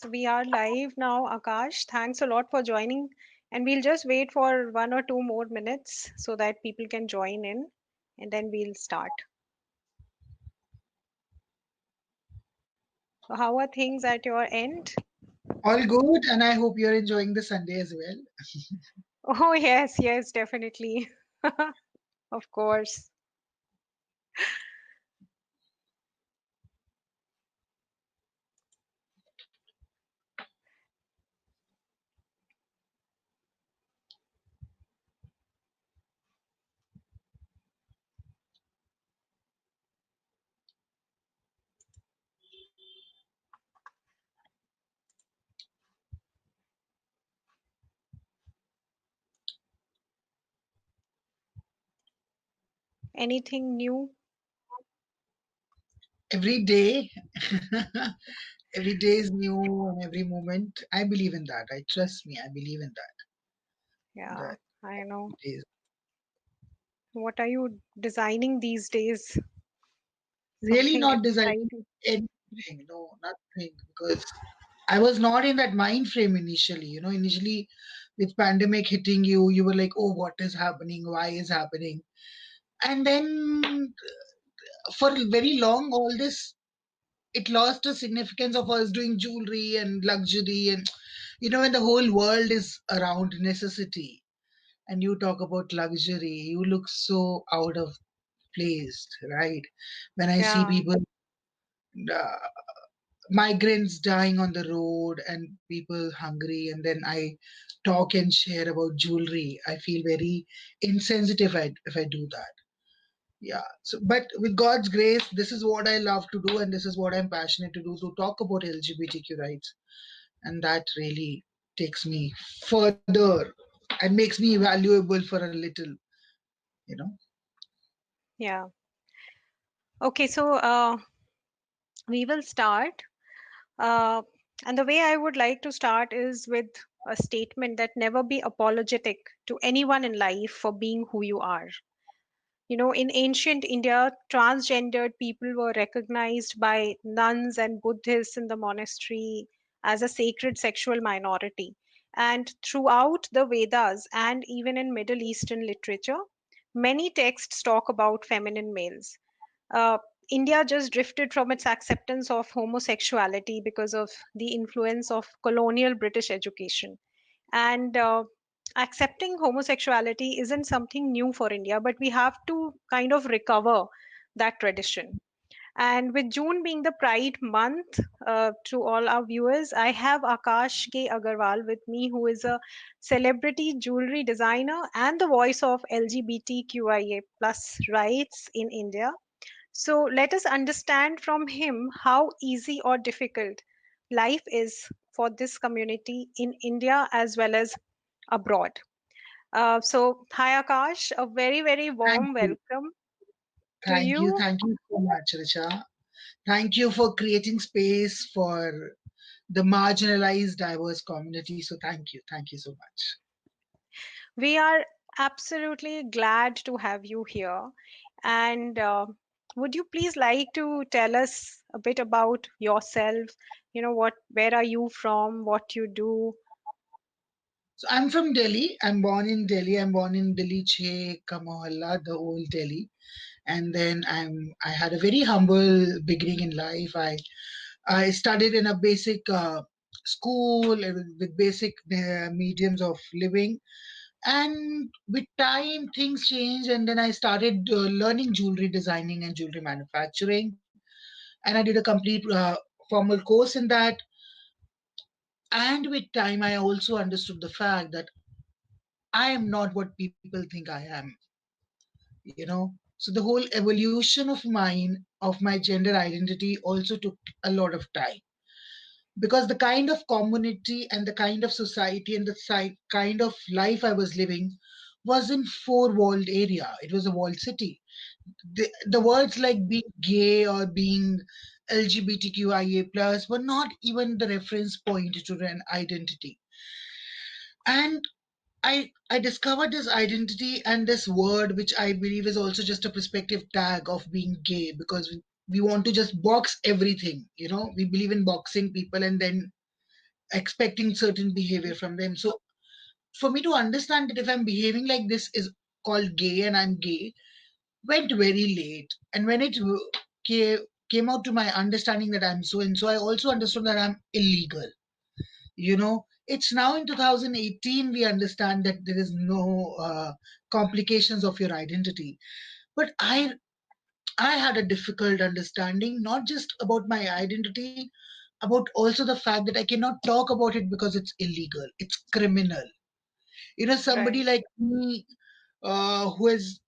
So we are live now, Akash. Thanks a lot for joining. And we'll just wait for 1 or 2 more minutes so that people can join in and then we'll start. So how are things at your end? All good, and I hope you're enjoying the Sunday as well. Oh, yes, yes, definitely. Of course. Anything new? Every day, every day is new, and every moment. I believe in that. I trust me. I believe in that. Yeah, That I know. every day is What are you designing these days? really Something not designing exciting. anything. No, nothing. Because I was not in that mind frame initially. Initially with pandemic hitting you, you were like, "Oh, what is happening? Why is happening?" And then for very long, all this it lost the significance of us doing jewelry and luxury and when the whole world is around necessity and you talk about luxury, you look so out of place, right? When I see Yeah, people, uh, migrants dying on the road and people hungry, and then I talk and share about jewelry, I feel very insensitive if I do that. Yeah. So, but with God's grace, this is what I love to do, and this is what I'm passionate to do, to talk about LGBTQ rights. And that really takes me further and makes me valuable for a little, you know. yeah. Okay, so we will start. Uh, and the way I would like to start is with a statement that never be apologetic to anyone in life for being who you are. You know, in ancient India, transgendered people were recognized by nuns and Buddhists in the monastery as a sacred sexual minority. And throughout the Vedas and even in Middle Eastern literature, many texts talk about feminine males. uh, India just drifted from its acceptance of homosexuality because of the influence of colonial British education. And accepting homosexuality isn't something new for India, but we have to kind of recover that tradition. And with June being the Pride month, to all our viewers, I have Akash K. Aggarwal with me, who is a celebrity jewelry designer and the voice of LGBTQIA plus rights in India. So let us understand from him how easy or difficult life is for this community in India as well as abroad. So, hi Akash, a very, very Thank warm you. welcome to Thank you. you. Thank you so much, Richa. Thank you for creating space for the marginalized, diverse community. So thank you. Thank you so much. We are absolutely glad to have you here. And would you please like to tell us a bit about yourself? You know, where are you from, what you do? So I'm from Delhi. I'm born in Delhi. I'm born in Delhi Che Mohalla, the old Delhi. And then I had a very humble beginning in life. I studied in a basic school with basic mediums of living. And with time, things changed, and then I started learning jewelry designing and jewelry manufacturing. And I did a complete formal course in that. And with time, I also understood the fact that I am not what people think I am. So the whole evolution of mine, of my gender identity, also took a lot of time, because the kind of community and the kind of society and the kind of life I was living wasn't four-walled area. It was a walled city. The words like being gay or being LGBTQIA plus were not even the reference point to an identity. And I discovered this identity and this word, which I believe is also just a perspective tag of being gay, because we want to just box everything. We believe in boxing people, and then expecting certain behavior from them. So for me to understand that if I'm behaving like this is called gay and I'm gay, went very late. And when it came out to my understanding that I'm so and so, I also understood that I'm illegal. It's now in 2018 we understand that there is no complications of your identity. But I had a difficult understanding, not just about my identity, about also the fact that I cannot talk about it because it's illegal, it's criminal. Somebody Right. like me, who is,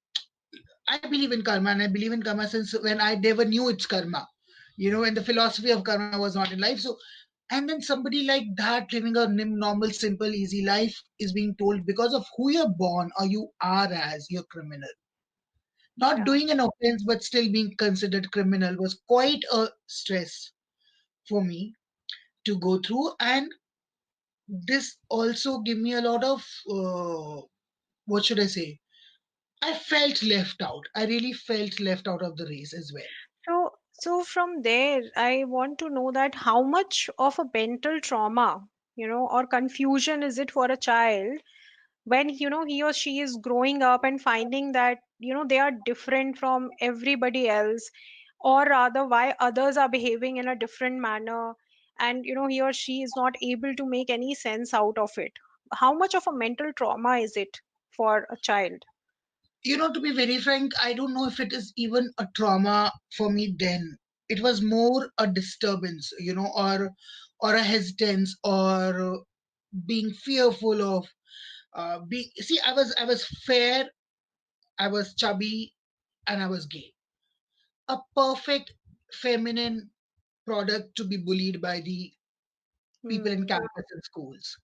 I believe in karma, and I believe in karma since when I never knew it's karma. And the philosophy of karma was not in life. So, and then somebody like that living a normal, simple, easy life is being told because of who you're born or you are as, you're criminal. Not Yeah. doing an offense, but still being considered criminal was quite a stress for me to go through. And this also gave me a lot of, what should I say? I felt left out. I really felt left out of the race as well. So from there, I want to know that how much of a mental trauma, or confusion is it for a child when, he or she is growing up and finding that, they are different from everybody else, or rather why others are behaving in a different manner, and, he or she is not able to make any sense out of it. How much of a mental trauma is it for a child? To be very frank, I don't know if it is even a trauma for me then. It was more a disturbance, or a hesitance, or being fearful of being. See, I was fair, I was chubby, and I was gay. A perfect feminine product to be bullied by the people in Hmm. campus and schools.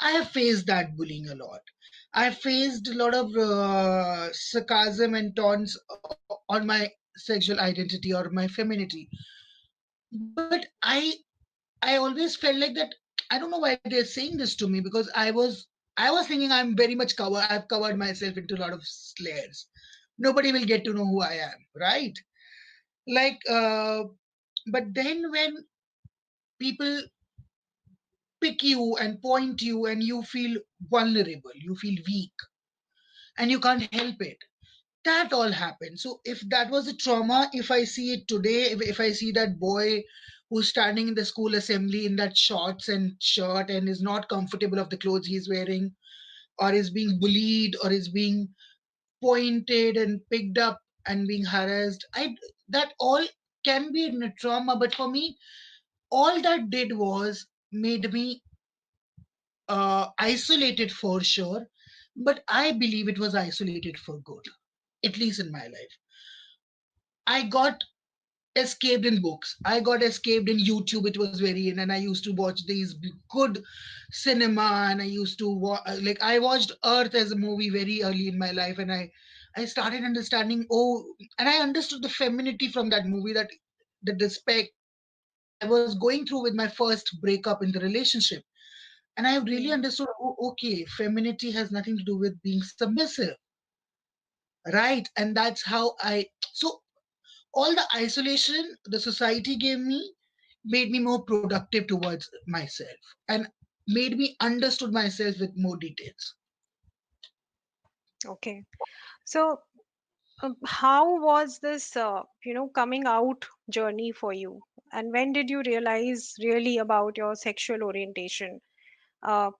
I have faced that bullying a lot. I have faced a lot of sarcasm and taunts on my sexual identity or my femininity. But I always felt like that. I don't know why they're saying this to me, because I was thinking I'm very much covered. I've covered myself into a lot of layers. Nobody will get to know who I am, right? Like, but then when people pick you and point you and you feel vulnerable, you feel weak, and you can't help it. That all happened. So if that was a trauma, if I see it today, if I see that boy who's standing in the school assembly in that shorts and shirt and is not comfortable of the clothes he's wearing, or is being bullied, or is being pointed and picked up and being harassed, I that all can be a trauma. But for me, all that did was made me isolated for sure, but I believe it was isolated for good, at least in my life. I got escaped in books. I got escaped in YouTube. It was very in, and I used to watch these good cinema, and I used to like I watched Earth as a movie very early in my life, and I started understanding. And I understood the femininity from that movie, that the respect that I was going through with my first breakup in the relationship. And I really Hmm. understood, okay, femininity has nothing to do with being submissive, right? And that's how so all the isolation the society gave me made me more productive towards myself, and made me understood myself with more details. Okay. So, how was this, coming out journey for you? And when did you realize really about your sexual orientation? Uh,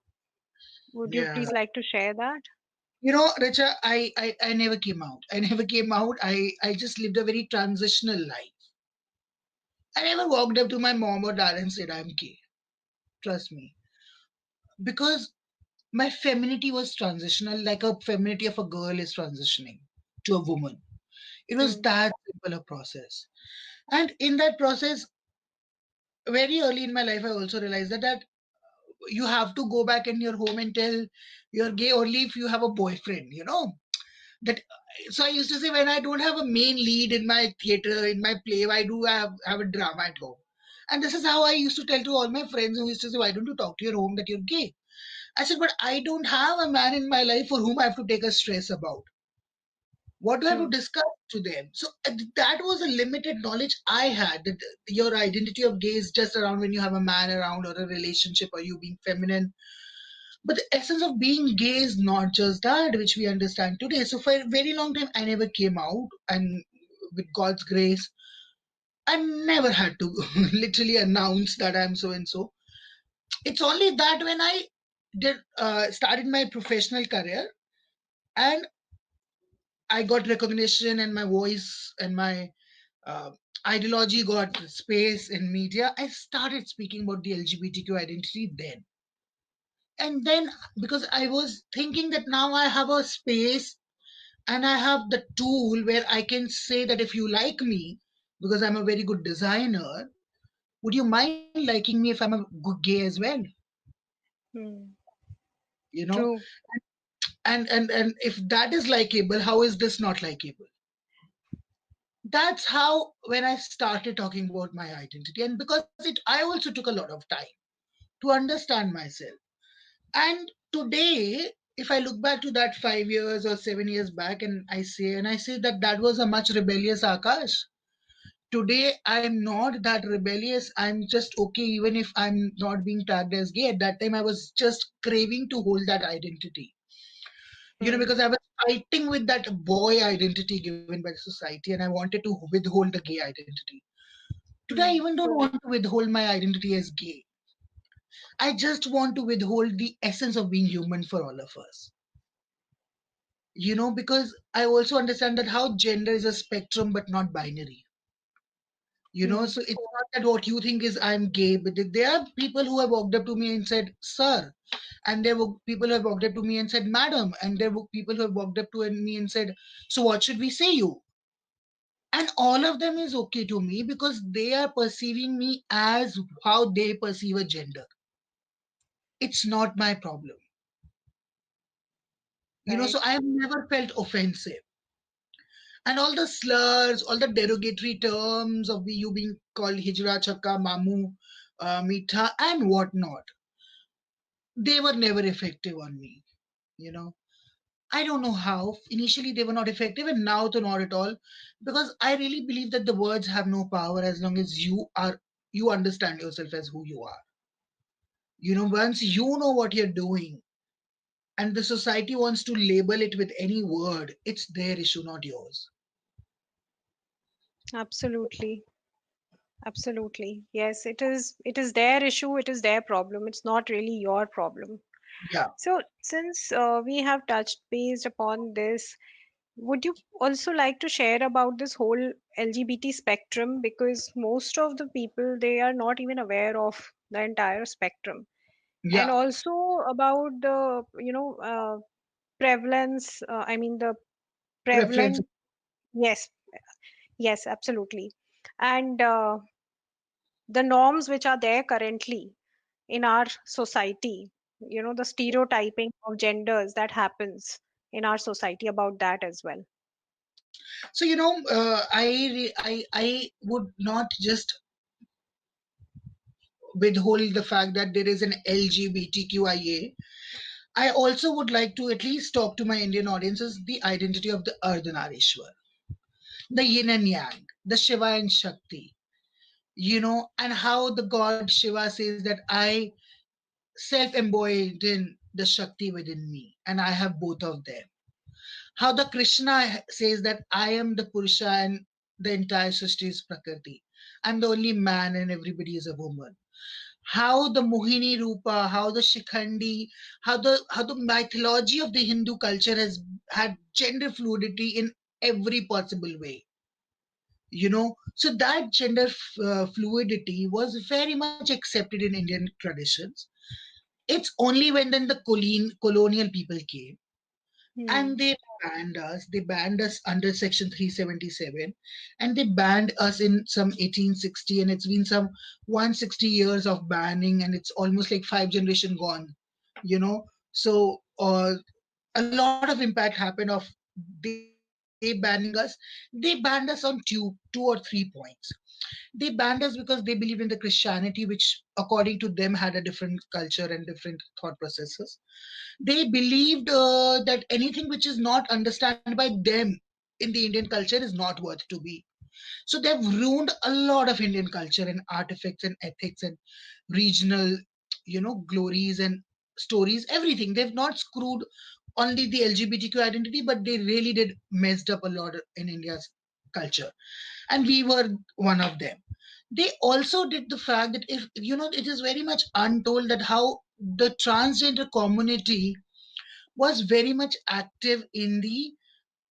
would you Yeah. please like to share that? Richa, I never came out. I never came out. I just lived a very transitional life. I never walked up to my mom or dad and said I'm gay. Trust me. Because my femininity was transitional, like a femininity of a girl is transitioning to a woman. It was Hmm. that simple a process. And in that process, very early in my life, I also realized that you have to go back in your home and tell you're gay only if you have a boyfriend. That So I used to say, when I don't have a main lead in my theater, in my play, I do have a drama at home. And this is how I used to tell to all my friends who used to say, why don't you talk to your home that you're gay? I said, but I don't have a man in my life for whom I have to take a stress about. What do I have to Hmm. discuss to them? So that was a limited knowledge I had. That your identity of gay is just around when you have a man around or a relationship or you being feminine. But the essence of being gay is not just that, which we understand today. So for a very long time, I never came out, and with God's grace, I never had to literally announce that I'm so and so. It's only that when I did started my professional career and I got recognition and my voice and my uh, ideology got space in media, I started speaking about the LGBTQ identity then. And then, because I was thinking that now I have a space and I have the tool where I can say that if you like me, because I'm a very good designer, would you mind liking me if I'm a good gay as well? Hmm. You know, True. and if that is likable, how is this not likable? That's how when I started talking about my identity, and because I also took a lot of time to understand myself. And today, if I look back to that 5 years or 7 years back, and I say that that was a much rebellious Akash. Today, I'm not that rebellious. I'm just okay, even if I'm not being tagged as gay. At that time, I was just craving to hold that identity. Hmm. Because I was fighting with that boy identity given by the society, and I wanted to withhold the gay identity. Today, I Hmm. even don't want to withhold my identity as gay. I just want to withhold the essence of being human for all of us. Because I also understand that how gender is a spectrum but not binary. Hmm. So it's not that what you think is I'm gay, but there are people who have walked up to me and said, sir. And there were people who have walked up to me and said, madam. And there were people who have walked up to me and said, so what should we say you? And all of them is okay to me because they are perceiving me as how they perceive a gender. It's not my problem. So Right. I have never felt offensive. And all the slurs, all the derogatory terms of you being called hijra, chakka, mamu, mitha, and whatnot, they were never effective on me. You know, I don't know how. Initially, they were not effective, and now they're not at all. Because I really believe that the words have no power as long as you understand yourself as who you are. Once you know what you're doing, and the society wants to label it with any word, it's their issue, not yours. Absolutely. Absolutely. Yes, it is their issue, it is their problem. It's not really your problem. Yeah, So, since we have touched based upon this, would you also like to share about this whole LGBT spectrum? Because most of the people, they are not even aware of the entire spectrum. And yeah, also about the, prevalence, I mean, the preference. prevalent, yes, yes, absolutely. And the norms which are there currently in our society, the stereotyping of genders that happens in our society, about that as well. So I would not just withhold the fact that there is an LGBTQIA. I also would like to at least talk to my Indian audiences the identity of the Ardhanarishwar, the yin and yang, the Shiva and Shakti, and how the god Shiva says that I self embodied in the Shakti within me, and I have both of them. How the Krishna says that I am the Purusha and the entire Srishti is Prakriti. I'm the only man and everybody is a woman. How the Mohini Rupa, how the Shikhandi, how the mythology of the Hindu culture has had gender fluidity in every possible way. So that gender fluidity was very much accepted in Indian traditions. It's only when then the colonial people came Hmm. and they banned us under section 377, and they banned us in some 1860, and it's been some 160 years of banning, and it's almost like five generation gone. So a lot of impact happened of they banning us. They banned us on two or three points. They banned us because they believe in the Christianity, which according to them had a different culture and different thought processes. They believed that anything which is not understood by them in the Indian culture is not worth to be. So they've ruined a lot of Indian culture and artifacts and ethics and regional, glories and stories, everything. They've not screwed only the LGBTQ identity, but they really did messed up a lot in India's culture. And we were one of them. They also did the fact that if, it is very much untold that how the transgender community was very much active in the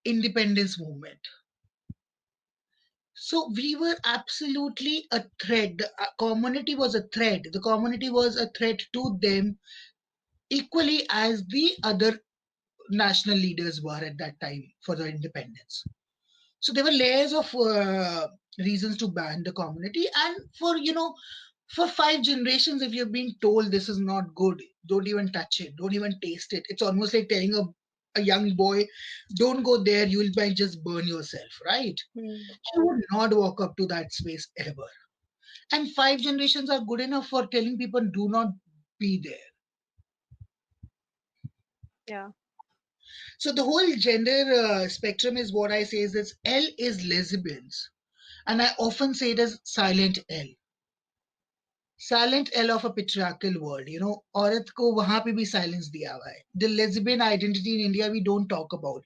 independence movement. So we were absolutely a threat. The community was a threat. The community was a threat to them equally as the other national leaders were at that time for the independence. So there were layers of reasons to ban the community, and for 5 generations, if you've been told this is not good, don't even touch it, don't even taste it. It's almost like telling a young boy, don't go there, you will might just burn yourself, right? Hmm. You would not walk up to that space ever. And 5 generations are good enough for telling people do not be there. Yeah. So the whole gender spectrum is what I say is this: L is lesbians, and I often say it as silent L. Silent L of a patriarchal world. औरत को वहां पे भी silence दिया हुआ है. The lesbian identity in India we don't talk about.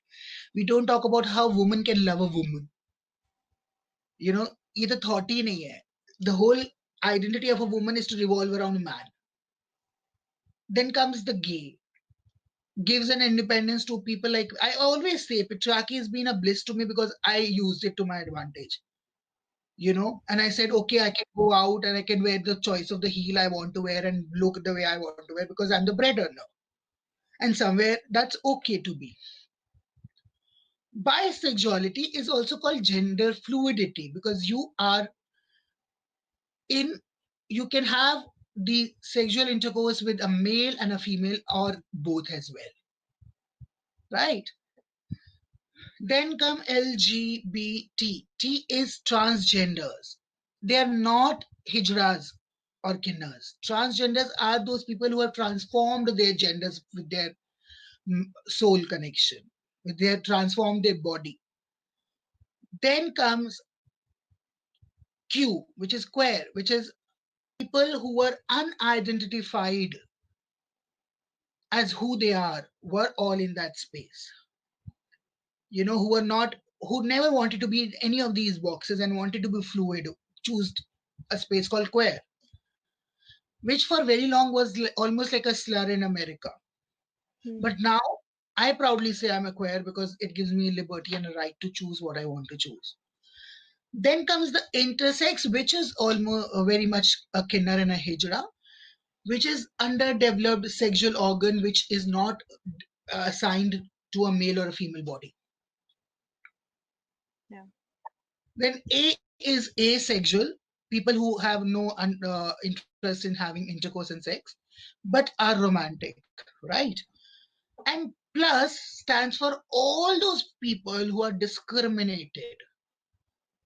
We don't talk about how woman can love a woman. ये तो thought ही नहीं है. The whole identity of a woman is to revolve around a man. Then comes the gay. Gives an independence to people. Like I always say, patriarchy has been a bliss to me because I used it to my advantage. And I said, Hmm. okay, I can go out and I can wear the choice of the heel I want to wear and look the way I want to wear because I'm the bread earner. And somewhere that's okay to be. Bisexuality is also called gender fluidity because in you can have the sexual intercourse with a male and a female or both as well, right? Then come LGBT. T is transgenders. They are not hijras or kinners. Transgenders are those people who have transformed their genders with their soul connection, with their transformed their body. Then comes Q, which is queer, which is people who were unidentified as who they are, were all in that space. Who were not, who never wanted to be in any of these boxes and wanted to be fluid, choose a space called queer, which for very long was almost like a slur in America. Hmm. But now I proudly say I'm a queer because it gives me liberty and a right to choose what I want to choose. Then comes the intersex, which is almost very much a kinner and a hijra, which is underdeveloped sexual organ which is not assigned to a male or a female body. Yeah. Then A is asexual, people who have no interest in having intercourse and sex, but are romantic, right? And plus stands for all those people who are discriminated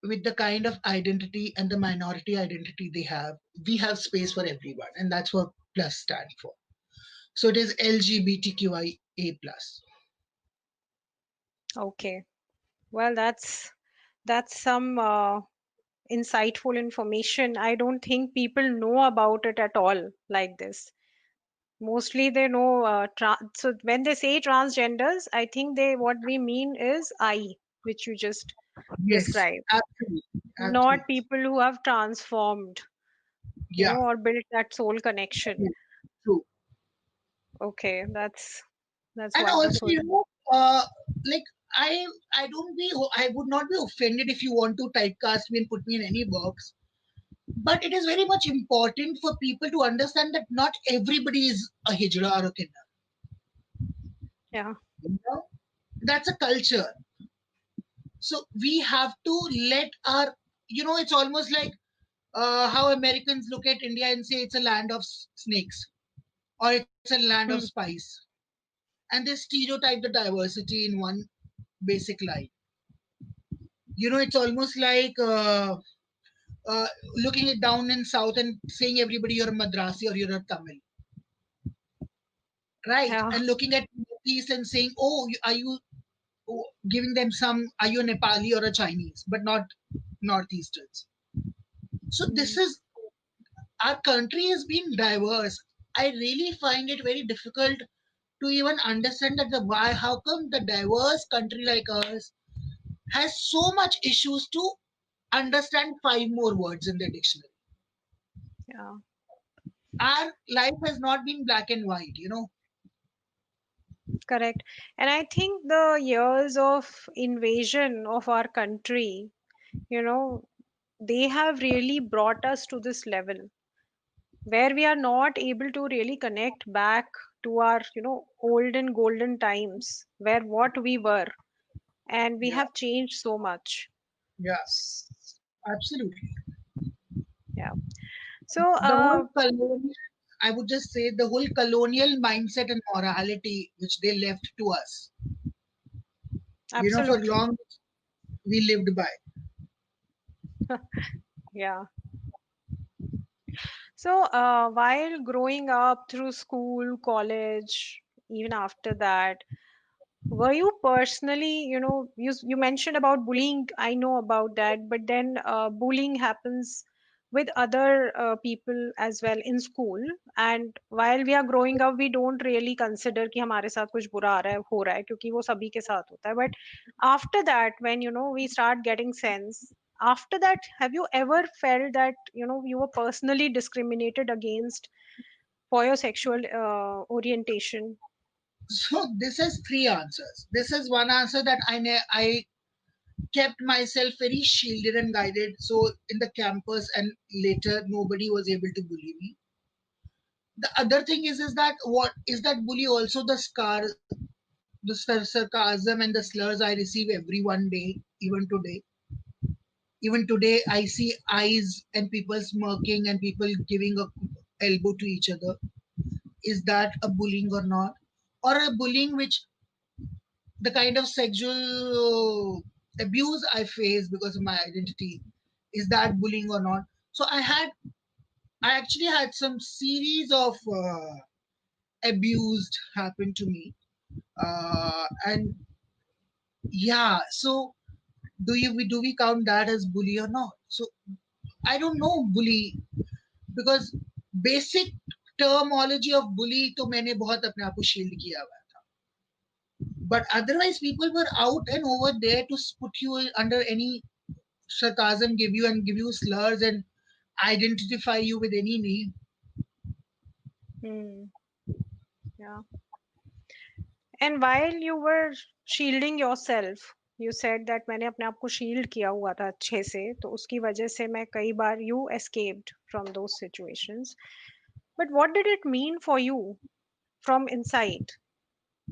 with the kind of identity and the minority identity they have. We have space for everyone, and that's what plus stand for. So it is LGBTQIA plus. Okay. Well, that's some insightful information. I don't think people know about it at all like this. Mostly they know so when they say transgenders, I think they what we mean is I, which you just Yes, described, absolutely, not absolutely. people who have transformed, Yeah, or built that soul connection. true, true. Okay, that's And also, wonderful. like I, I would not be offended if you want to typecast me and put me in any box. But it is very much important for people to understand that not everybody is a hijra or a kinna. Yeah. You know, that's a culture. So we have to let our, it's almost like how Americans look at India and say it's a land of snakes or it's a land of Hmm. spice, and they stereotype the diversity in one basic line. It's almost like looking it down in South and saying everybody you're a Madrasi or you're a Tamil, right? Yeah. And looking at Northeast and saying, oh, are you? giving them some, are you a Nepali or a Chinese, but not Northeasterns. So this mm, is, our country has been diverse. I really find it very difficult to even understand that the why, how come the diverse country like ours has so much issues to understand five more words in the dictionary. yeah, Our life has not been black and white, you know. correct. And I think the years of invasion of our country, you know, they have really brought us to this level where we are not able to really connect back to our, olden golden times where what we were, and we Yeah, have changed so much. yeah, S- absolutely. Yeah. So, The whole colonial, I would just say the whole colonial mindset and morality which they left to us, you know, for absolutely. long we lived by. Yeah. So, while growing up through school, college, even after that, were you personally, you mentioned about bullying, I know about that, but then bullying happens with other people as well in school. And while we are growing up, we don't really consider कि हमारे साथ कुछ बुरा आ रहा है हो रहा है क्योंकि वो सभी के साथ होता है. But after that, when we start getting sense, after that, have you ever felt that you were personally discriminated against for your sexual orientation? So this has three answers. This is one answer that I kept myself very shielded and guided. So in the campus and later, nobody was able to bully me. The other thing is that what is that bully also the scar, the sarcasm and the slurs I receive every one day, even today. Even today, I see eyes and people smirking and people giving a elbow to each other. Is that a bullying or not? Or a bullying which the kind of sexual abuse I face because of my identity, is that bullying or not? So I actually had some series of abused happen to me, and yeah. So do we count that as bully or not? So I don't know bully because basic terminology of bully तो मैंने बहुत अपने आप को shield किया हुआ था. But otherwise, people were out and over there to put you under any sarcasm, give you slurs and identify you with any name. Hmm. Yeah. And while you were shielding yourself, you said that मैंने अपने आप को shield किया हुआ था अच्छे से, तो उसकी वजह से मैं कई बार you escaped from those situations. But what did it mean for you from inside?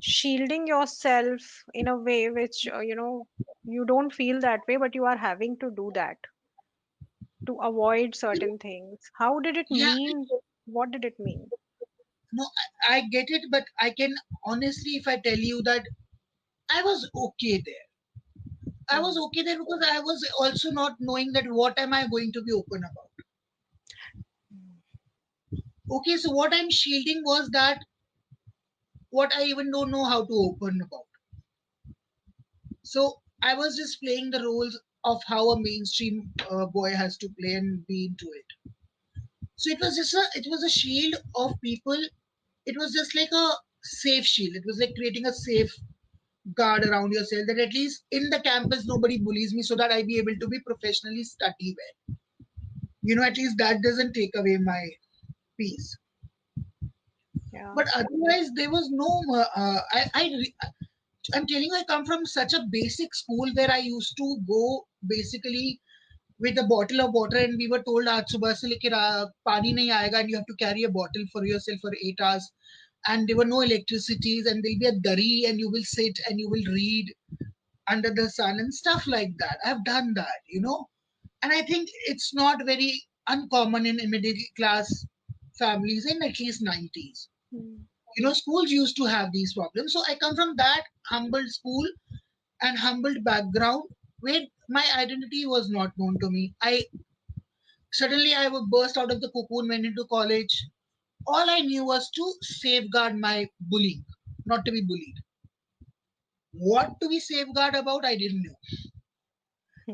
Shielding yourself in a way which, you don't feel that way, but you are having to do that to avoid certain things. How did it Yeah, mean? What did it mean? no, I get it, but I can honestly, if I tell you that I was okay there. I was Hmm. okay there because I was also not knowing that what am I going to be open about. Okay, so what I'm shielding was that what I even don't know how to open about. So I was just playing the roles of how a mainstream boy has to play and be into it. So it was a shield of people. It was just like a safe shield. It was like creating a safe guard around yourself that at least in the campus nobody bullies me so that I be able to be professionally study well. You know, at least that doesn't take away my peace. Yeah. But otherwise, there was no. I'm telling you, I come from such a basic school where I used to go basically with a bottle of water, and we were told आज सुबह से लेकर पानी नहीं आएगा, and you have to carry a bottle for yourself for 8 hours. And there were no electricities, and there'll be a dari, and you will sit and you will read under the sun and stuff like that. I've done that, you know, and I think it's not very uncommon in middle class families in at least 90s. Hmm. You know, schools used to have these problems. So I come from that humble school and humbled background where my identity was not known to me. I would burst out of the cocoon, went into college. All I knew was to safeguard my bullying, not to be bullied. What to be safeguard about, I didn't know.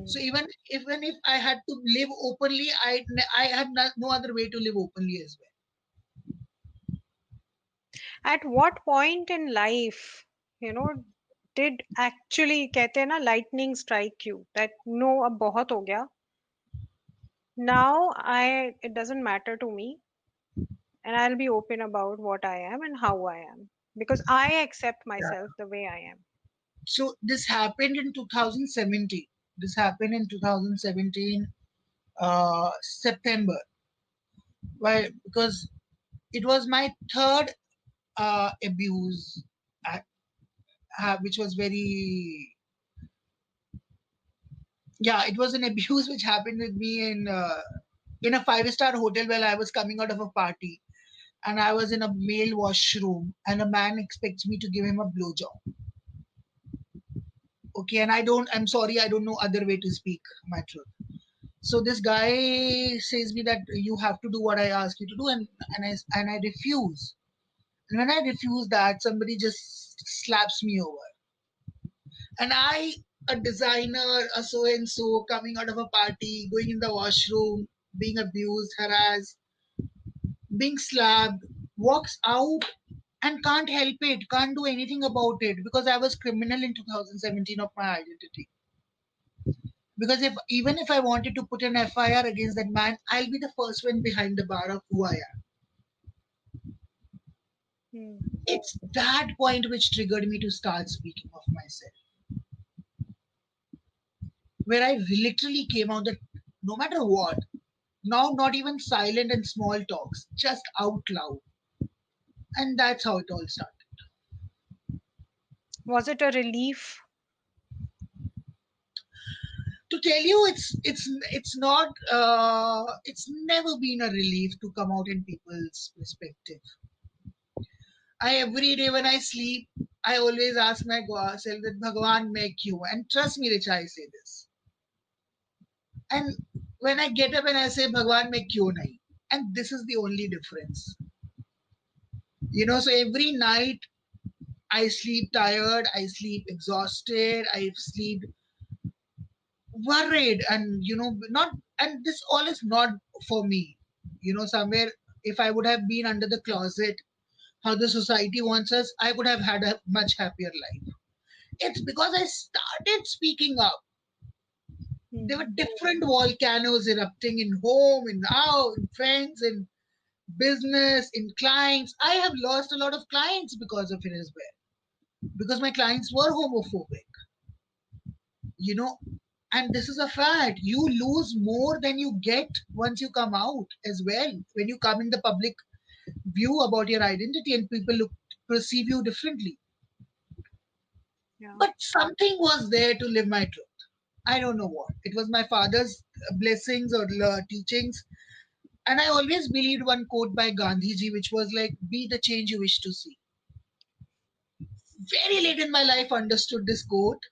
So Hmm. even if I had to live openly, I had no other way to live openly as well. At what point in life, you know, did actually कहते हैं ना lightning strike you that no अब बहुत हो गया. Now it doesn't matter to me, and I'll be open about what I am and how I am because I accept Yeah. myself the way I am. So this happened in 2017. This happened in 2017 September. Why? Because it was my third abuse, uh, which was very, yeah, it was an abuse which happened with me in a five-star hotel while I was coming out of a party, and I was in a male washroom, and a man expects me to give him a blowjob. Okay, and I'm sorry, I don't know other way to speak my truth. So this guy says me that you have to do what I ask you to do, and I refuse. And when I refuse that, somebody just slaps me over. And I, a designer, a so and so, coming out of a party, going in the washroom, being abused, harassed, being slapped, walks out and can't help it, can't do anything about it because I was criminal in 2017 of my identity. Because if even if I wanted to put an FIR against that man, I'll be the first one behind the bar of who I am. Hmm. It's that point which triggered me to start speaking of myself, where I literally came out that no matter what, now not even silent and small talks, just out loud. And that's how it all started. Was it a relief? To tell you, it's not it's never been a relief to come out in people's perspective. I every day when I sleep, I always ask myself that Bhagwan make you, and trust me, Rich, I say this. And when I get up and I say Bhagwan make you nahi, and this is the only difference. So every night I sleep tired, I sleep exhausted, I sleep worried, and not, and this all is not for me. Somewhere, if I would have been under the closet, how the society wants us, I would have had a much happier life. It's because I started speaking up. There were Hmm. different volcanoes erupting in home, in out, in friends, in business, in clients. I have lost a lot of clients because of it as well. Because my clients were homophobic. You know, and this is a fact. You lose more than you get once you come out as well. When you come in the public view about your identity and people perceive you differently. Yeah. But something was there to live my truth. I don't know what. It was my father's blessings or teachings. And I always believed one quote by Gandhiji, which was like, be the change you wish to see. Very late in my life, understood this quote.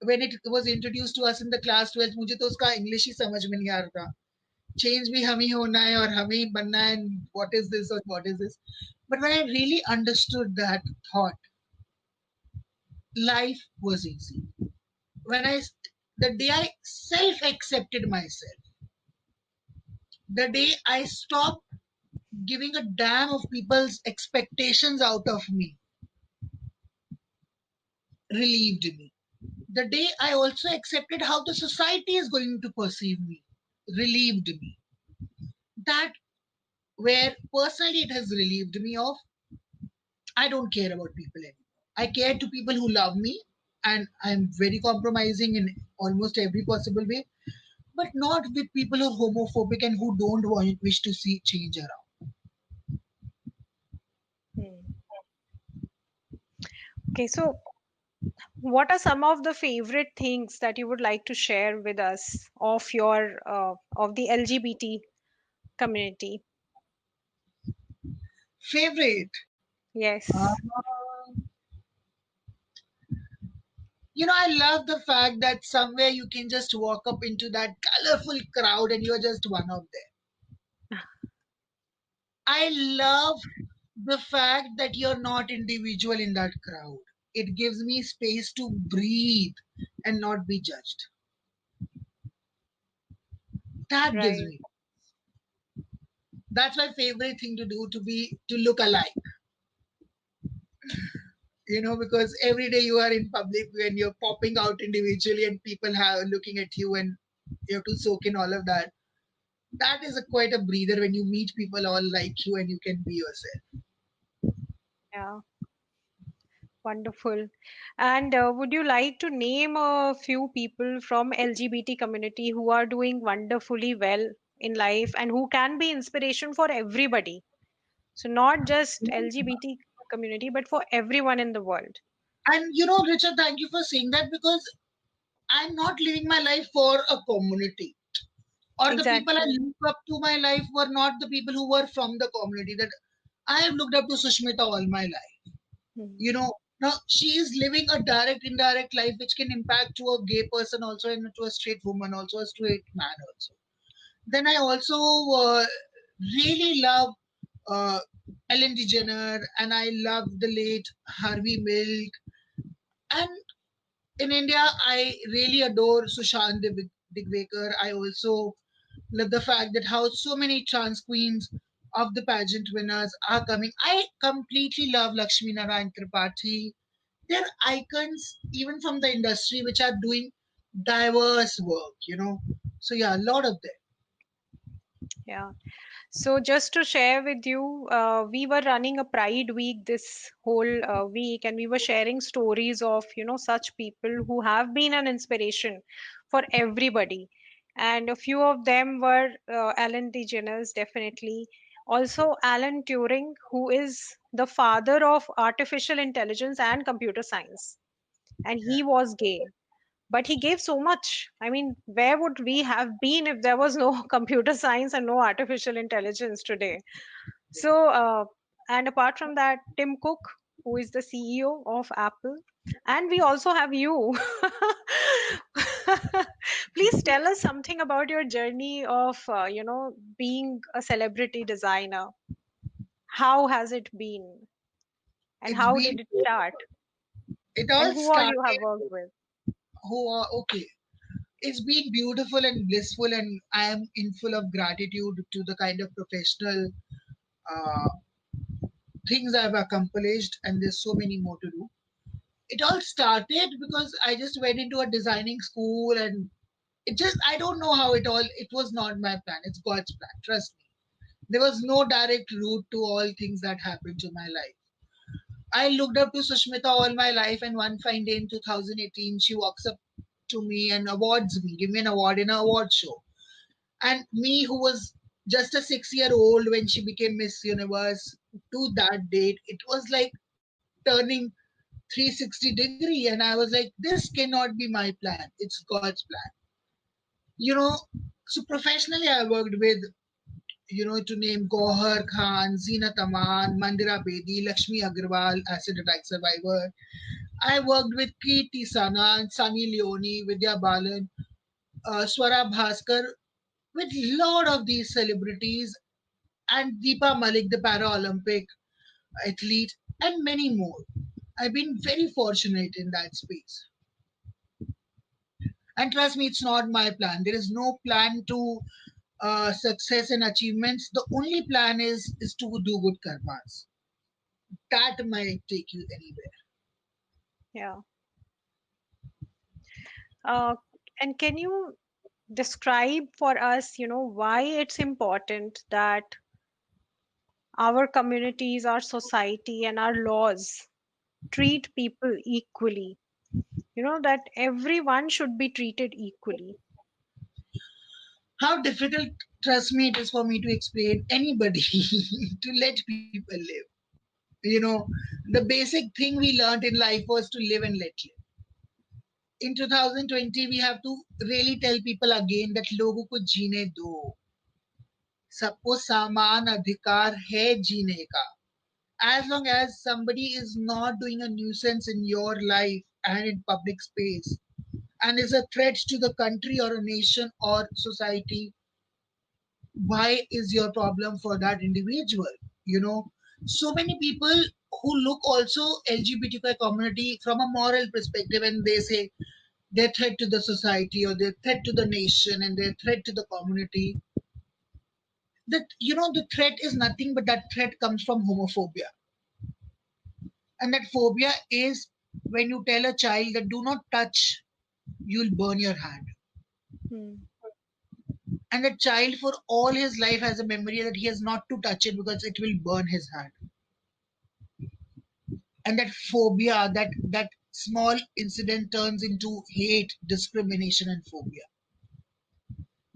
When it was introduced to us in the class 12th, मुझे तो उसका English ही समझ में नहीं आ रहा था. Change भी हम ही होना है और हम ही बनना है, and what is this or what is this. But when I really understood that thought, life was easy. When the day I self accepted myself, the day I stopped giving a damn of people's expectations out of me, relieved me. The day I also accepted how the society is going to perceive me, relieved me. That where personally it has relieved me of, I don't care about people anymore. I care to people who love me, and I'm very compromising in almost every possible way, but not with people who are homophobic and who don't wish to see change around. Hmm. Okay, so what are some of the favorite things that you would like to share with us of your of the LGBT community? Favorite. Uh, Yes. I love the fact that somewhere you can just walk up into that colorful crowd and you're just one of them. I love the fact that you're not individual in that crowd. it gives me space to breathe and not be judged. That gives Right. me. That's my favorite thing to do, to look alike. Because every day you are in public when you're popping out individually and people have looking at you and you have to soak in all of that. That is quite a breather when you meet people all like you and you can be yourself. Yeah. Wonderful. And would you like to name a few people from LGBT community who are doing wonderfully well in life and who can be inspiration for everybody? So not just LGBT community, but for everyone in the world. And Richard, thank you for saying that, because I'm not living my life for a community. Or the people I Exactly. look up to my life were not the people who were from the community. That I have looked up to Sushmita all my life. Hmm. Now she is living a direct, indirect life which can impact to a gay person also, and to a straight woman also, a straight man also. Then I also really love uh, Ellen DeGeneres, and I love the late Harvey Milk. And in India, I really adore Sushant Digvekar. I also love the fact that how so many trans queens of the pageant winners are coming. I completely love Lakshmi Narayan Tripathi. They're icons even from the industry which are doing diverse work. So yeah, a lot of them. Yeah. So just to share with you, we were running a Pride Week this whole week, and we were sharing stories of such people who have been an inspiration for everybody, and a few of them were Alan DeGeneres, definitely. Also, Alan Turing, who is the father of artificial intelligence and computer science, and he was gay, but he gave so much. I mean, where would we have been if there was no computer science and no artificial intelligence today? So, and apart from that, Tim Cook, who is the CEO of Apple, and we also have you. Please tell us something about your journey of, being a celebrity designer. How has it been, and It's how been did it start, it and all who all you have started. worked with? Who are okay? It's been beautiful and blissful, and I am in full of gratitude to the kind of professional uh, things I've accomplished, and there's so many more to do. It all started because I just went into a designing school, and I don't know how it was not my plan. It's God's plan. Trust me. There was no direct route to all things that happened to my life. I looked up to Sushmita all my life, and one fine day in 2018, she walks up to me and awards me, give me an award in an award show. And me, who was just a 6-year-old when she became Miss Universe, to that date, it was like turning 360-degree, and I was like, this cannot be my plan. It's God's plan. You know, so professionally, I worked with, to name Gohar Khan, Zeenat Aman, Mandira Bedi, Lakshmi Aggarwal, acid attack survivor. I worked with Kirti Sanan, Sunny Leone, Vidya Balan, Swara Bhaskar, with lot of these celebrities, and Deepa Malik, the Paralympic athlete, and many more. I've been very fortunate in that space. And trust me, it's not my plan. There is no plan to success and achievements. The only plan is to do good karmas. That might take you anywhere. Yeah. Uh, and can you describe for us, why it's important that our communities, our society, and our laws treat people equally? That everyone should be treated equally. How difficult, trust me, it is for me to explain anybody to let people live. You know, the basic thing we learned in life was to live and let live. In 2020, we have to really tell people again that लोगों को जीने दो, सबको समान अधिकार है जीने का. As long as somebody is not doing a nuisance in your life and in public space and is a threat to the country or a nation or society, why is your problem for that individual? You know, so many people who look also LGBTQI community from a moral perspective, and they say they're threat to the society or they're threat to the nation and they're threat to the community. That the threat is nothing but that threat comes from homophobia, and that phobia is when you tell a child that do not touch, you'll burn your hand. Hmm. And the child for all his life has a memory that he has not to touch it because it will burn his hand. And that phobia, that small incident turns into hate, discrimination, and phobia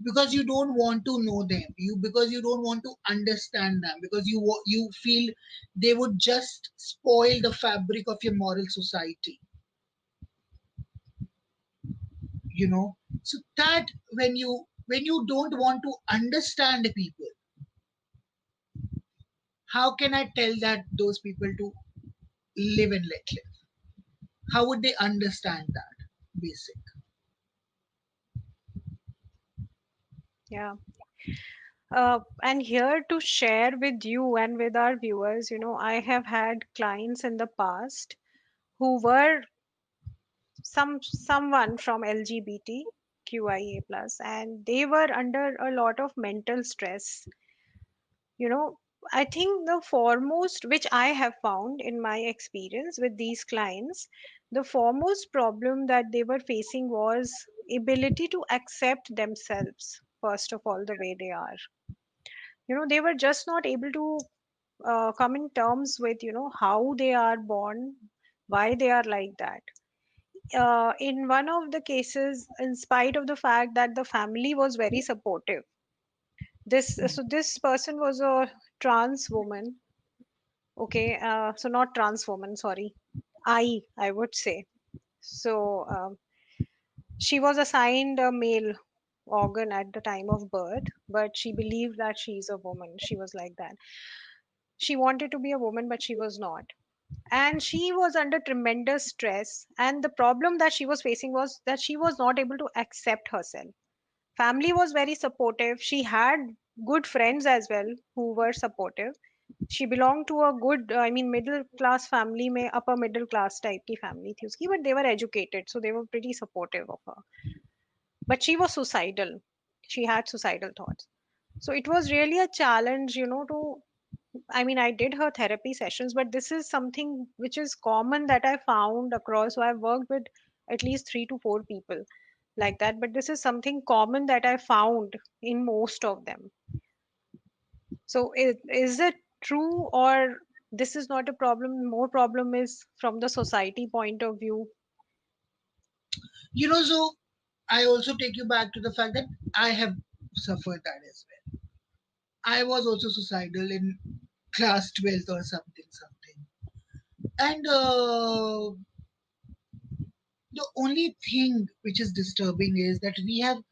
because you don't want to know them, because you don't want to understand them, because you feel they would just spoil the fabric of your moral society. So that when you don't want to understand people, how can I tell that those people to live and let live? How would they understand that basic? Yeah. And here to share with you and with our viewers, I have had clients in the past who were someone from LGBTQIA plus, and they were under a lot of mental stress. You know, I think the foremost, which I have found in my experience with these clients, the foremost problem that they were facing was ability to accept themselves, first of all, the way they are. They were just not able to come in terms with, how they are born, why they are like that. In one of the cases, in spite of the fact that the family was very supportive, this person was a trans woman. Okay, so not trans woman, sorry, I would say. So she was assigned a male organ at the time of birth, but she believed that she's a woman. She was like that. She wanted to be a woman, but she was not. And she was under tremendous stress. And the problem that she was facing was that she was not able to accept herself. Family was very supportive. She had good friends as well who were supportive. She belonged to a good, I mean, middle class family, में upper middle class type की family थी उसकी, but they were educated, so they were pretty supportive of her. But she was suicidal. She had suicidal thoughts. So it was really a challenge, to, I mean, I did her therapy sessions, but this is something which is common that I found across. So I've worked with at least 3 to 4 people like that, but this is something common that I found in most of them. So is it true, or this is not a problem? More problem is from the society point of view. So I also take you back to the fact that I have suffered that as well. I was also suicidal in class 12th or something. And the only thing which is disturbing is that we have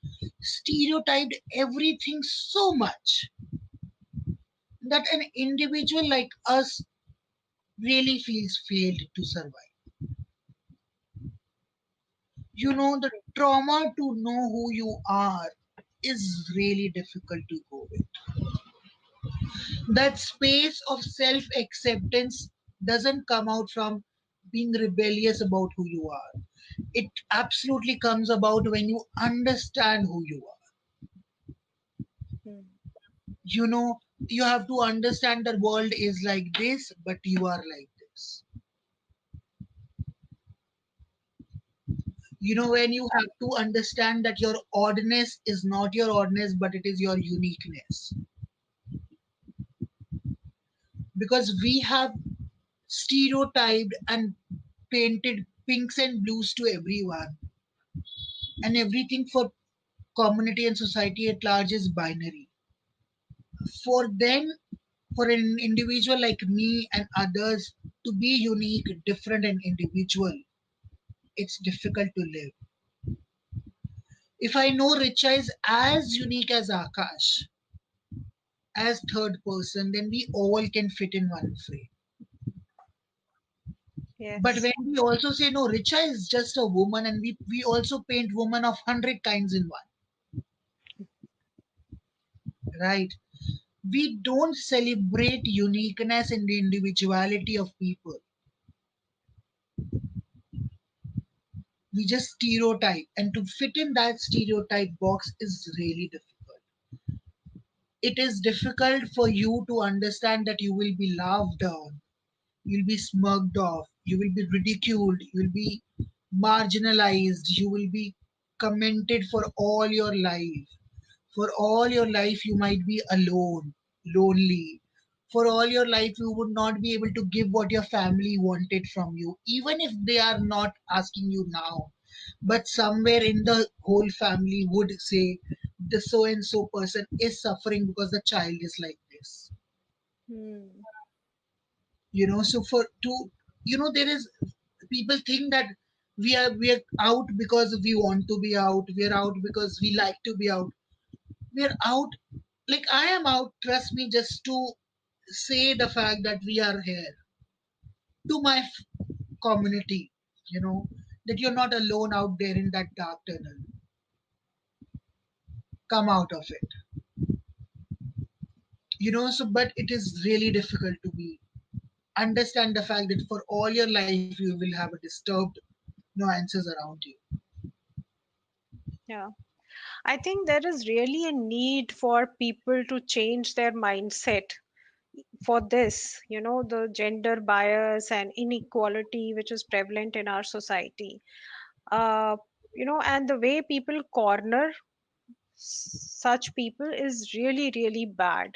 stereotyped everything so much that an individual like us really feels failed to survive. The trauma to know who you are is really difficult to go with. That space of self acceptance doesn't come out from being rebellious about who you are. It absolutely comes about when you understand who you are. Hmm. You know, you have to understand that world is like this, but you are like this. When you have to understand that your oddness is not your oddness, but it is your uniqueness. Because we have stereotyped and painted pinks and blues to everyone, and everything for community and society at large is binary. For them, for an individual like me and others to be unique, different, and individual, it's difficult to live. If I know Richa is as unique as Akash, as third person, then we all can fit in one frame. But Yes. when we also say no, Richa is just a woman, and we also paint woman of 100 kinds in one, right? We don't celebrate uniqueness and the individuality of people. We just stereotype, and to fit in that stereotype box is really difficult. It is difficult for you to understand that you will be laughed on, you'll be smirked off, you will be ridiculed, you will be marginalized, you will be commented for all your life. For all your life, you might be alone, lonely. For all your life, you would not be able to give what your family wanted from you, even if they are not asking you now. But somewhere in the whole family would say, the so and so person is suffering because the child is like this. Hmm. So for to there is, people think that we are out because we want to be out, we are out because we like to be out. We're out, like I am out, trust me, just to say the fact that we are here to my community, you know that you're not alone out there in that dark tunnel. Come out of it. So but it is really difficult to be understand the fact that for all your life you will have a disturbed nuances around you. Yeah. I think there is really a need for people to change their mindset for this, the gender bias and inequality which is prevalent in our society. Uh, and the way people corner such people is really, really bad.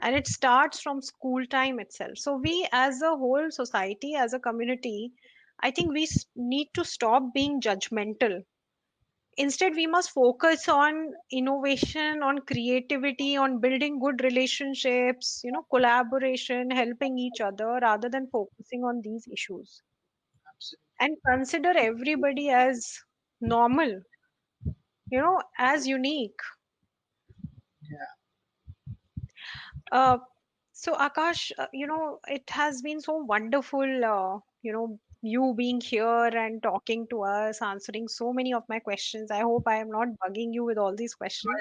And it starts from school time itself. So, we as a whole society, as a community, I think we need to stop being judgmental. Instead, we must focus on innovation, on creativity, on building good relationships, collaboration, helping each other rather than focusing on these issues. Absolutely. And consider everybody as normal, as unique. Yeah. Uh, so, Akash, it has been so wonderful, you being here and talking to us, answering so many of my questions. I hope I am not bugging you with all these My questions.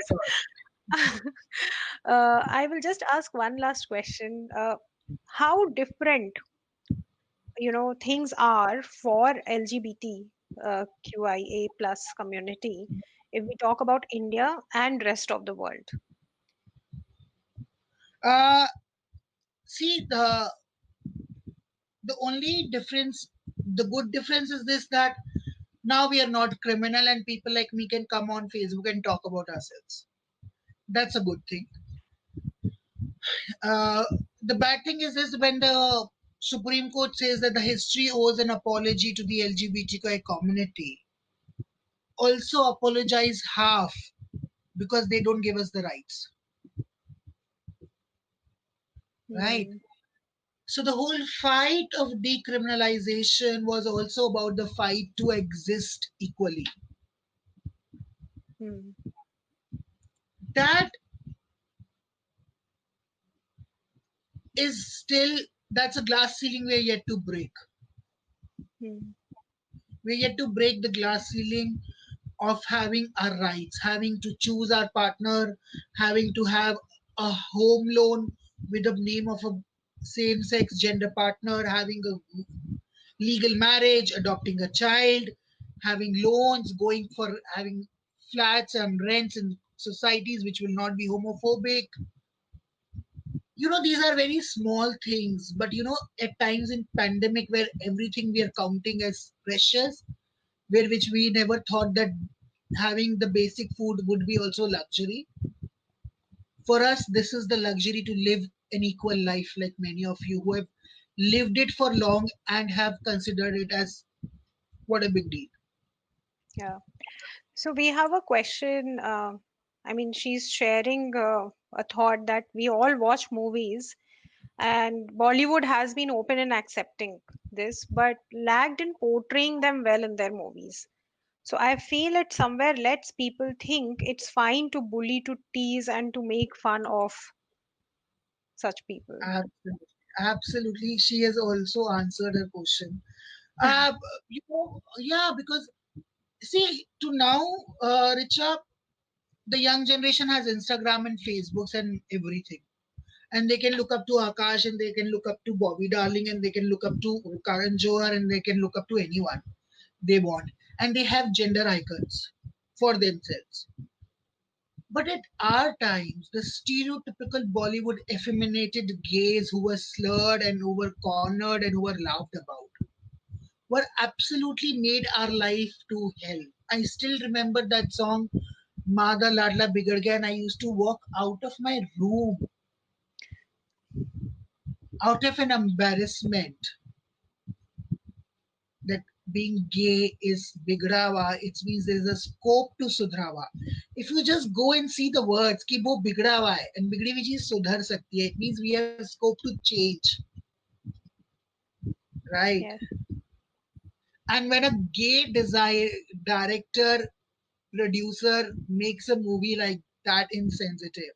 God. I will just ask one last question. How different, things are for LGBT QIA plus community if we talk about India and rest of the world? uh See, the only difference, the good difference is this, that now we are not criminal and people like me can come on Facebook and talk about ourselves. That's a good thing. uh, the bad thing is this: when the Supreme Court says that the history owes an apology to the LGBTQI community, also apologize half, because they don't give us the rights, right? Hmm. So the whole fight of decriminalization was also about the fight to exist equally. Hmm. That is still, that's a glass ceiling we're yet to break. Hmm. We're yet to break the glass ceiling of having our rights, having to choose our partner, having to have a home loan with the name of a same sex gender partner, having a legal marriage, adopting a child, having loans, going for having flats and rents in societies which will not be homophobic. These are very small things, but at times in pandemic where everything we are counting as precious, where which we never thought that having the basic food would be also luxury. For us, this is the luxury to live an equal life, like many of you who have lived it for long and have considered it as what a big deal. Yeah. So we have a question. I mean, she's sharing a thought that we all watch movies, and Bollywood has been open in accepting this, but lagged in portraying them well in their movies. So I feel it somewhere lets people think it's fine to bully, to tease, and to make fun of such people. Absolutely. Absolutely. She has also answered her question. Yeah, because see, to now, Richa, the young generation has Instagram and Facebooks and everything. and they can look up to Akash, and they can look up to Bobby Darling, and they can look up to Karan Johar, and they can look up to anyone they want, and they have gender icons for themselves. But at our times, the stereotypical Bollywood effeminated gays who were slurred and who were cornered and who were laughed about were absolutely made our life to hell. I still remember that song, Mada Ladla Bigad Gaya, and I used to walk out of my room out of an embarrassment that being gay is bigrawa. It means there is a scope to sudrawa. If you just go and see the words कि वो बिगड़ा हुआ है and बिगड़ी हुई चीज सुधर सकती है, it means we have scope to change, right? Yes. And when a gay desire director producer makes a movie like that insensitive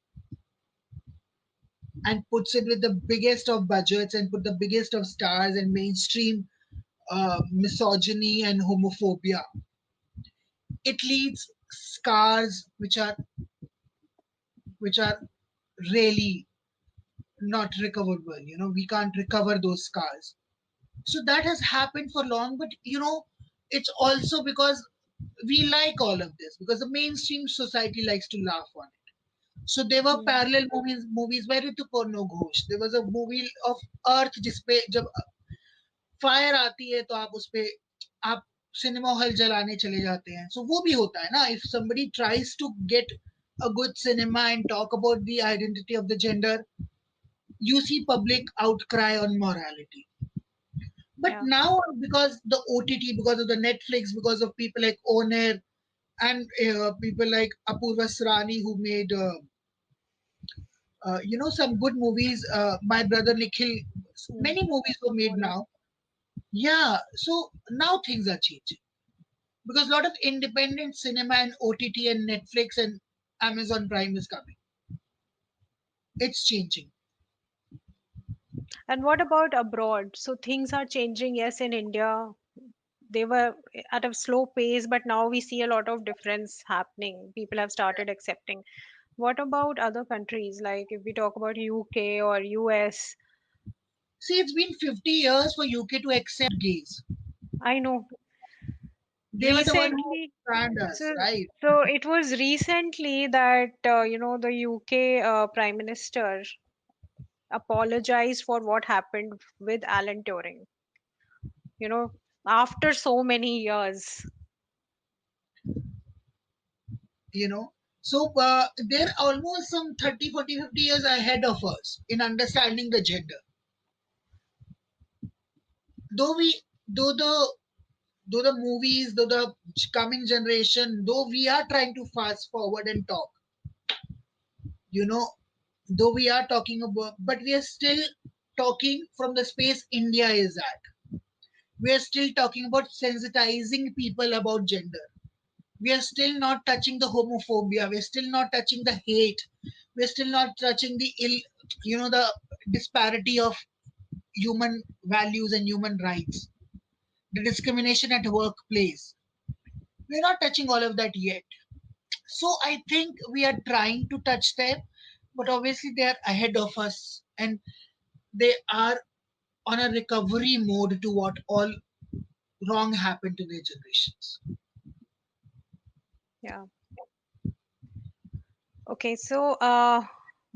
and puts it with the biggest of budgets and put the biggest of stars and mainstream misogyny and homophobia, it leaves scars which are really not recoverable. We can't recover those scars. So that has happened for long, but it's also because we like all of this because the mainstream society likes to laugh on it. So there were Yeah. parallel movies where it porno ghosh. There was a movie of Earth जिसपे जब fire आती है तो आप उसपे आप cinema hall जलाने चले जाते हैं. So वो भी होता है ना. If somebody tries to get a good cinema and talk about the identity of the gender, you see public outcry on morality. But Yeah. now, because the OTT, because of the Netflix, because of people like Oner and people like Apurva Srani who made some good movies. My brother Nikhil, Mm. many movies were made Wonderful. now. Yeah, so now things are changing because a lot of independent cinema and OTT and Netflix and Amazon Prime is coming. It's changing. And what about abroad? So things are changing. Yes, in India, they were at a slow pace, but now we see a lot of difference happening. People have started accepting. What about other countries? Like if we talk about UK or US, See, it's been 50 years for UK to accept gays. I know They were the one who recently. banned us, So, right? so it was recently that the UK Prime Minister apologized for what happened with Alan Turing. You know, after so many years. You know. So they're almost some 30, 40, 50 years ahead of us in understanding the gender. Though we, though the movies, though the coming generation, though we are trying to fast forward and talk, you know, though we are talking about, but we are still talking from the space India is at. We are still talking about sensitizing people about gender. We are still not touching the homophobia. We're still not touching the hate. We're still not touching the the disparity of human values and human rights, the discrimination at workplace. We're not touching all of that yet. So I think we are trying to touch them, but obviously they are ahead of us and they are on a recovery mode to what all wrong happened to their generations. Yeah. Okay, so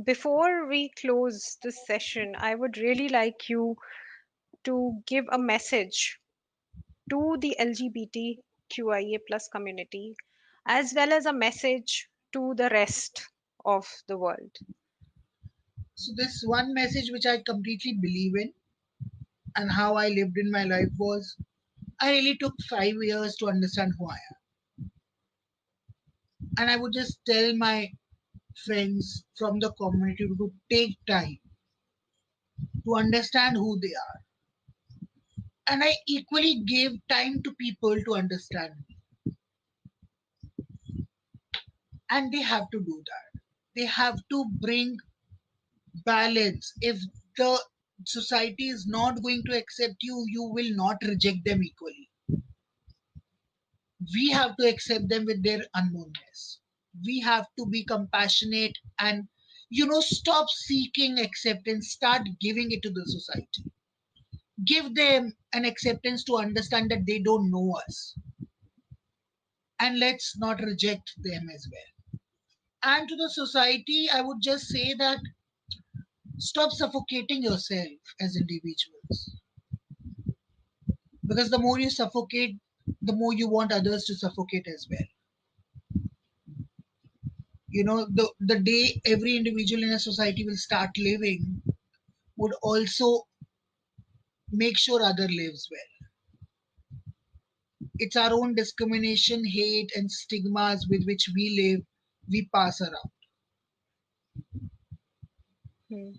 before we close this session, I would really like you to give a message to the LGBTQIA plus community, as well as a message to the rest of the world. So this one message which I completely believe in and how I lived in my life was I really took 5 years to understand who I am. And I would just tell my friends from the community to take time to understand who they are. And I equally gave time to people to understand me. And they have to do that. They have to bring balance. If the society is not going to accept you, you will not reject them equally. We have to accept them with their unknownness. We have to be compassionate and Stop seeking acceptance, start giving it to the society. Give them an acceptance to understand that they don't know us, and let's not reject them as well. And to the society, I would just say that stop suffocating yourself as individuals, because the more you suffocate, the more you want others to suffocate as well. The day every individual in a society will start living would also make sure other lives well. It's our own discrimination, hate, and stigmas with which we live, we pass around. Hmm.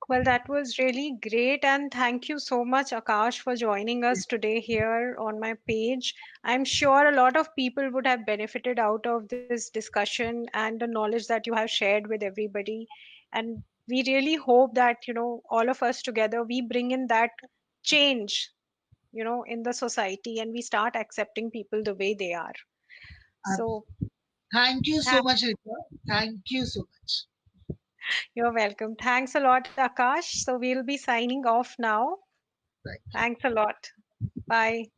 Well, that was really great. And thank you so much, Akash, for joining us today here on my page. I'm sure a lot of people would have benefited out of this discussion and the knowledge that you have shared with everybody. And we really hope that, all of us together, we bring in that change, in the society and we start accepting people the way they are. So, Thank you tha- so much, Rita. Thank you so much. you're welcome. Thanks a lot, Akash. So, we'll be signing off now. Right. Thanks a lot. Bye.